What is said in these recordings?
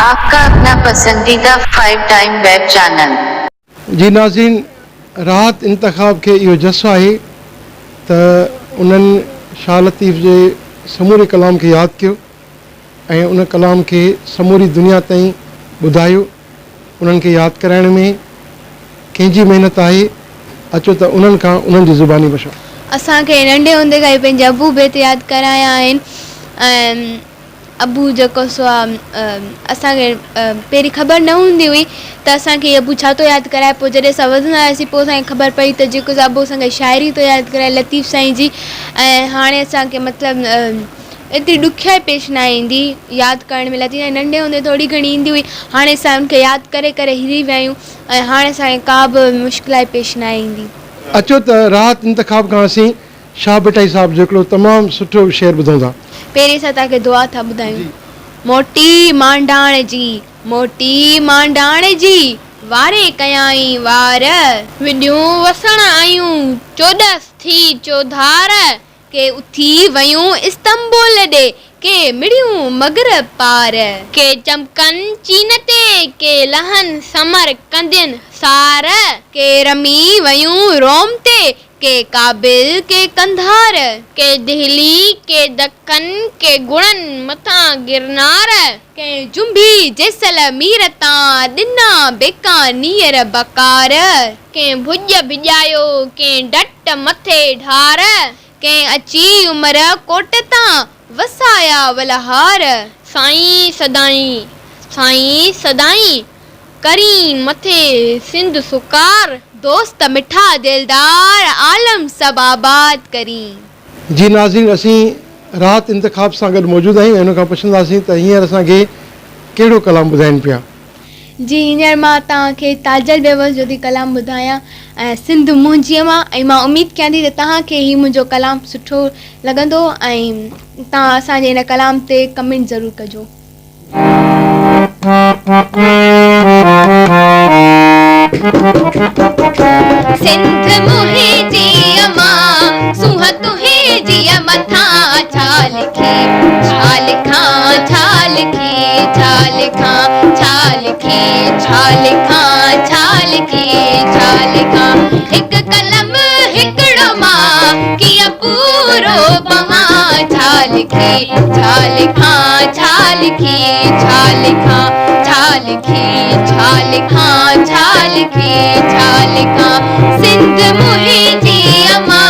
आपका अपना पसंदीदा 5 टाइम वेब चैनल। जी नाज़रीन, राहत इंतखाब के इहो जसो आहे त उन्हनि शाह लतीफ़ जे समूरे कलाम खे यादि कयो ऐं उन कलाम खे समूरी दुनिया ताईं ॿुधायो। उन्हनि खे यादि कराइण में कंहिंजी महिनत आहे। अचो त उन्हनि खां उन्हनि जी ज़ुबानी बशो। असांखे नंढे हूंदे खां ई पंहिंजे अबू बेत यादि कराया आहिनि। अबू जेको सो असांखे पहिरीं ख़बर न हूंदी हुई त असांखे अबू छा थो यादि कराए। पोइ जॾहिं असां वधंदा हुआसीं पोइ असांखे ख़बर पई त जेको अबू असांखे शाइरी थो यादि कराए लतीफ़ साईं जी। ऐं हाणे असांखे मतिलबु एतिरी ॾुखियाई पेश न ईंदी यादि करण में। लतीफ़ नंढे हूंदे थोरी घणी ईंदी हुई, हाणे असां उनखे यादि करे करे हिरी विया आहियूं ऐं हाणे असांखे का बि मुश्किलाई पेश न ईंदी। अचो त राहत इंतखाब खां असीं शाह भटाई साहब जो हिकिड़ो तमामु सुठो शेर ॿुधूं था। पहिरीं असां तव्हांखे दुआ था ॿुधायूं। मोटी मांडाण जी, मोटी मांडाण जी, वारे कयाई वार, विॾियूं वसण आयूं 14 थी चौधार, के उथी वयूं इस्तंबुल ॾे, के मिड़ियूं मगरब पार, के चमकन चीन ते, के लहन समर कंदिन सार, के रमी वयूं रोम ते, के काबिल के कंधार, के दिल्ली के दक्कन के गुणन मथा गिरनार, के जुंभी जैसलमीर तां दिना बेकानीर बकार, के भुज भिजायो के डट मथे ढार, के अची उमर कोट तां वसाया वलहार, साईं सदाई करी मथे सिंध सुकार, दोस्त मिठा दिलदार आलम सब आबाद करी। जी नाज़रीन, असीं राहत इंतखाब सां गॾु मौजूदु आहियूं ऐं हुन खां पुछंदासीं त हींअर असांखे कहिड़ो कलाम ॿुधाइनि पिया। जी हींअर मां तव्हांखे ताजल बेवस जो थी कलाम ॿुधायां ऐं सिंध मुंहिंजीअ मां। ऐं मां उमेदु कयां थी त तव्हांखे ही मुंहिंजो कलाम सुठो लॻंदो ऐं तव्हां असांजे हिन कलाम ते कमेंट ज़रूरु कजो। सिंध मुंहिंजी अमां सुह तुंहिंजी मथां छा लिखी छा लिखां छा लिखी छा लिखां छा लिखी छा लिखां छा लिखी छा लिखां, हिकु कलम हिकिड़ो मां कीअं पूरो पवां, छा लिखी छा लिखां छा लिखी छा लिखां छा लिखी छा लिखां छा लिखी छा लिखां, सिंध मुंहिंजी अमां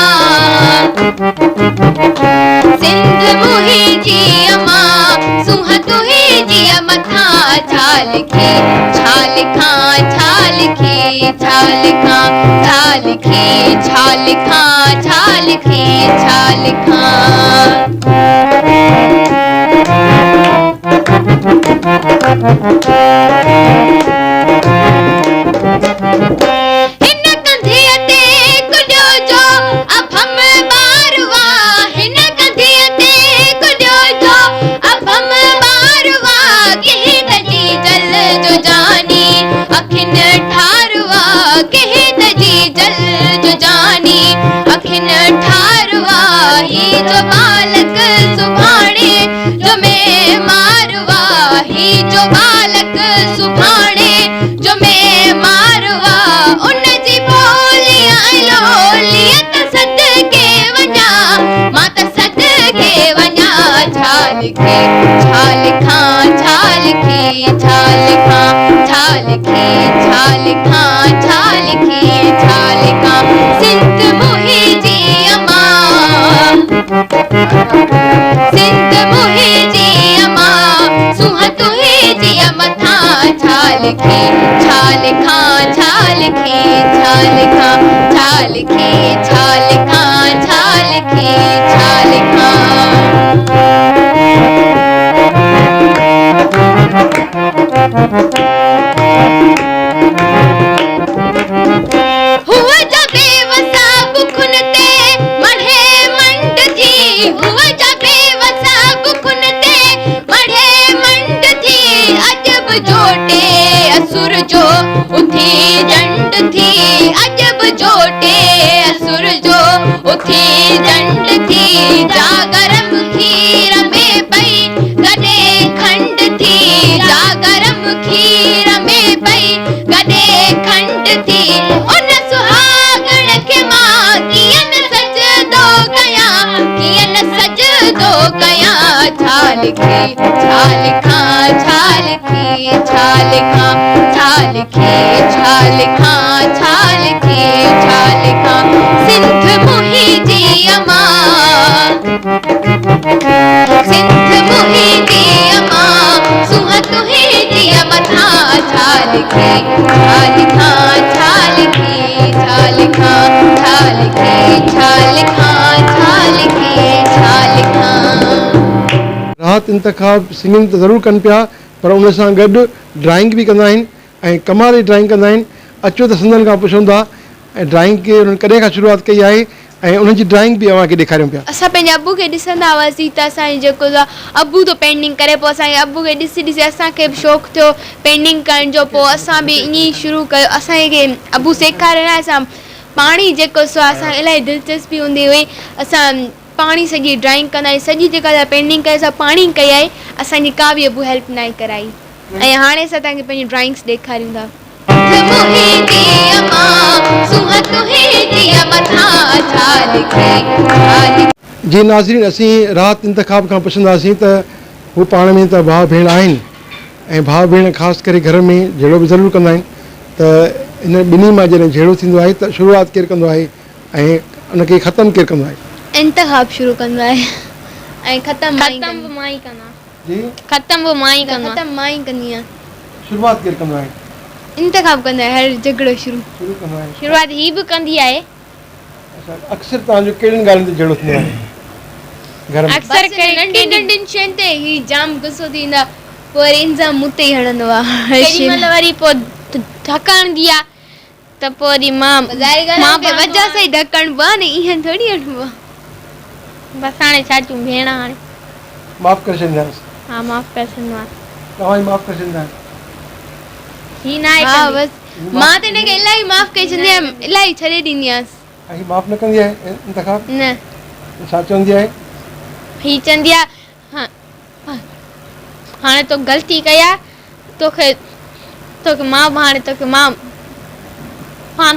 सिंध मुंहिंजी अमां सुह तुंहिंजी मथां छा लिखी छा लिखां छा लिखी छा लिखां छा लिखी छा लिखां छा लिखी छा लिखां। हिन कंधीअ ते कुॾियो जो अभम ॿारवा, हिन कंधीअ ते कुॾियो जो अभम ॿारवा, कंहिं तजी जल जो जानी अखियुनि ठारवा, कंहिं तजी जल जो जानी अखियुनि ठारवा, ही जो बालक सुभाणे जो में मारवा, ही जो बालक सुभाणे जो में मारवा, उन जी बोलियां लोलियत सदके वञा मां त सदके वञा, छा लिखी छा लिखां छा लिखी छा लिखां छा लिखी छा लिखां छा लिखी छा लिखां, सिंध मुंहिंजी अमां सिंध मुंहिंजी अमां सुह तुंहिंजी मथां छा लिखी छा लिखां छा लिखी छा लिखां छा लिखी छा लिखां छा लिखी छा लिखां। हुआ जा बेवसा बुखुन ते मढ़े मंड थी, हुआ जा बेवसा बुखुन ते मढ़े मंड थी, अजब जोटे असुर जो उथी जंड थी, अजब जोटे असुर जो उथी जंड थी, जागरम खीर में पई गॾे खंड थी, जागर छा लिखे छा लिखां छा लिखे छा लिखां छा लिखे छा लिखां छा लिखे छा लिखां सिंध मुंहिंजी अमां सिंध मुंहिंजी अमां सुह तुंहिंजी मथां छा लिखे छा लिखां छा लिखे छा लिखां छा लिखे छा लिखां छा लिखे छा लिखां। राहत इंतखाब सिंगिंग त ज़रूरु कनि पिया पर उन सां गॾु ड्राइंग बि कंदा आहिनि ऐं कमाल जी ड्राइंग कंदा आहिनि। अचो त सिंधनि खां पुछूं था ऐं ड्राइंग खे उन्हनि कॾहिं खां शुरूआति कई आहे ऐं उन्हनि जी ड्राइंग बि अव्हांखे ॾेखारियूं पिया। असां पंहिंजे अबू खे ॾिसंदा हुआसीं त असांजो जेको आहे अबू तो पेंटिंग करे पोइ असांखे अबू खे ॾिसी ॾिसी असांखे बि शौक़ु थियो पेंटिंग करण जो पोइ असां बि ईअं ई शुरू कयो। असांखे अबू सेखारियो आहे असां पाणी जेको सो असांखे इलाही दिलचस्पी हूंदी हुई असां पाणी सॼी ड्राइंग कंदा आहियूं सॼी जेका पेंटिंग कई असां पाणी कई आहे असांजी का बि अबू हेल्प न कराई ऐं हाणे असां तव्हांखे पंहिंजी ड्राइंग्स ॾेखारियूं था। जी नाज़रीन असीं राहत इंतखाब खां पुछंदासीं त हू पाण में त भाउ भेण आहिनि ऐं भाउ भेण ख़ासि करे घर में जहिड़ो बि ज़रूरु कंदा आहिनि त इन ॿिन्ही मां जॾहिं जहिड़ो थींदो आहे त शुरूआति केरु कंदो आहे ऐं उनखे ख़तमु केरु कंदो आहे। इंतखाब शुरू कंदो आहे ऐं ख़तमु मां ई कंदा जी ख़तमु मां ई कंदा ख़तमु मां ई कंदी आहियां शुरूआति केरु कंदो आहे। इंतखाब कंदा आहे हर झगड़ो शुरू कंदो आहे शुरूआति ही बि कंदी आहे। अक्सर तव्हांजो कहिड़ियुनि ॻाल्हियुनि ते जहिड़ो थींदो आहे घर में। अक्सर नंढी नंढियुनि शयुनि ते ही जाम गुस्सो थींदो आहे पोइ वरी इंज़ाम मूं ते ई हणंदो आहे केॾीमहिल वरी पोइ ढकण दी आहे त पोइ वरी मां पे वजह सां ई ढकण बि आहे न ईअं थोरी हणबो आहे। बसि हाणे छा चूं भेण हाणे माफ़ु करे छॾींदा आहियो। हा माफ़ु करे छॾींदो आहे तव्हां ई माफ़ु करे छॾींदा आहियो। ही न आहे हा बसि मां त हिनखे इलाही माफ़ु करे छॾींदी आहियां इलाही छॾे ॾींदी आहियांसि। ऐं माफ़ु न कंदी आहे इंतखाब न छा चवंदी आहे ही चवंदी आहे हाणे तो ग़लती कई आहे तोखे मां हाणे तोखे मां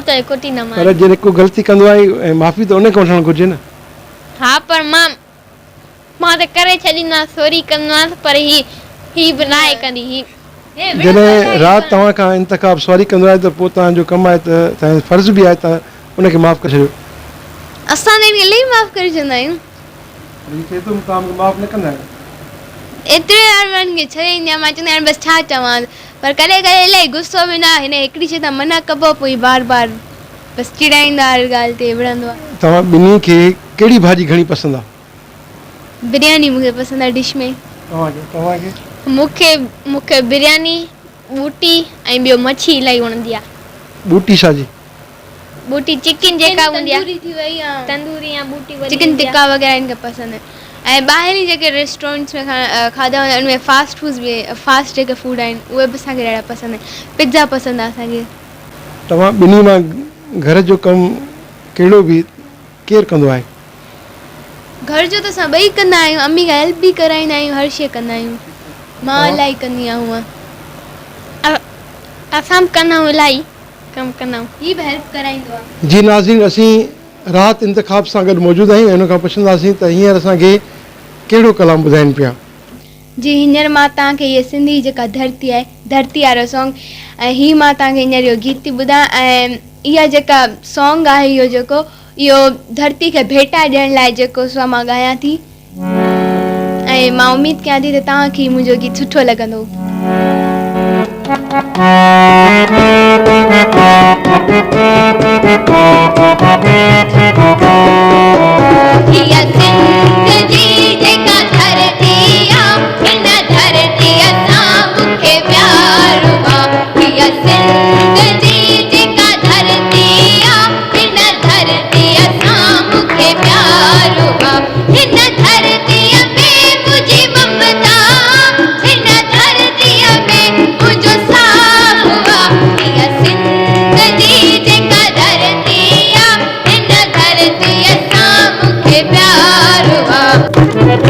त कुटी न मार पर जॾहिं को ग़लती कंदो आहे ऐं माफ़ी त उन खां वठणु घुरिजे न। हा पर मां त करे छॾींदोसि सॉरी कंदोसि पर ही बि न आहे कंदी ही जॾहिं राति तव्हां खां इंतखाब सॉरी कंदो आहे त पोइ तव्हांजो कमु आहे त तव्हांजो फर्ज़ु बि आहे त उनखे माफ़ु करे छॾियो। असां त इलाही माफ़ु करे छॾींदा आहियूं माफ़ु न कंदा आहियो एतिरे माण्हुनि खे छॾे ईंदी आहियां मां चवंदी आहियां बसि छा चवां पर कॾहिं कॾहिं इलाही गुस्सो बि न हिन हिकिड़ी शइ त मना कबो पोइ बार बार बसि चिड़ाईंदा हर ॻाल्हि ते विढ़ंदो आहे। तव्हां ॿिन्ही खे कहिड़ी भाॼी घणी पसंदि आहे। बिरयानी मूंखे पसंदि आहे डिश में तव्हांखे मूंखे बिरयानी बूटी ऐं ॿियो मच्छी इलाही वणंदी आहे। बूटी छाजी बूटी चिकन जेका हूंदी आहे तंदूरी या बूटी चिकन टिक्का वग़ैरह इनखे पसंदि आहे ऐं ॿाहिरीं जेके रेस्टोरेंट्स में खाधा हूंदा आहिनि उनमें फास्ट जेके फूड आहिनि उहे बि असांखे ॾाढा पसंदि आहिनि पिज़्ज़ा पसंदि आहे असांखे। तव्हां ॿिन्ही मां घर जो कमु कहिड़ो बि केरु कंदो आहे। घर जो त असां ॿई कंदा आहियूं अम्मी खां हेल्प बि कराईंदा आहियूं हर शइ कंदा आहियूं मां इलाही कंदी आहियां हूअं असां बि कंदा आहियूं इलाही कमु कंदा आहियूं ही बि हेल्प कराईंदो आहे। जी नाज़रीन असीं राहत इंतखाब सां गॾु मौजूदु आहियूं हिन खां पुछंदासीं त हींअर असांखे कहिड़ो कलाम ॿुधाइनि पिया। जी हींअर मां तव्हांखे इहा सिंधी जेका धरती आहे धरती वारो सॉन्ग ऐं हीअ मां तव्हांखे हींअर इहो गीत थी ॿुधायां ऐं इहा जेका सॉन्ग आहे इहो धरती खे भेटा ॾियण लाइ जेको सो मां ॻायां थी ऐं मां उमेदु कयां थी त तव्हांखे मुंहिंजो गीत सुठो लॻंदो। प्यार हुआ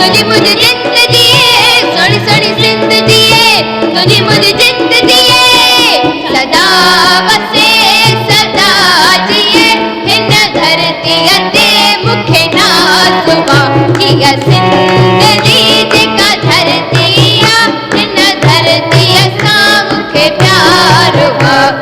तुझी मुझी जिंदगी सोनी सोनी जिंदगी तुझी मुझी जिंदगी सदा वसे सदा जिए हिन धरतीअ ते मूंखे नाज़ुवा हीअ जिंदगी जेका धरती आ हिन धरतीअ सां मूंखे प्यार हुआ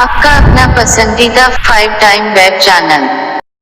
आपका अपना पसंदीदा 5 टाइम वेब चैनल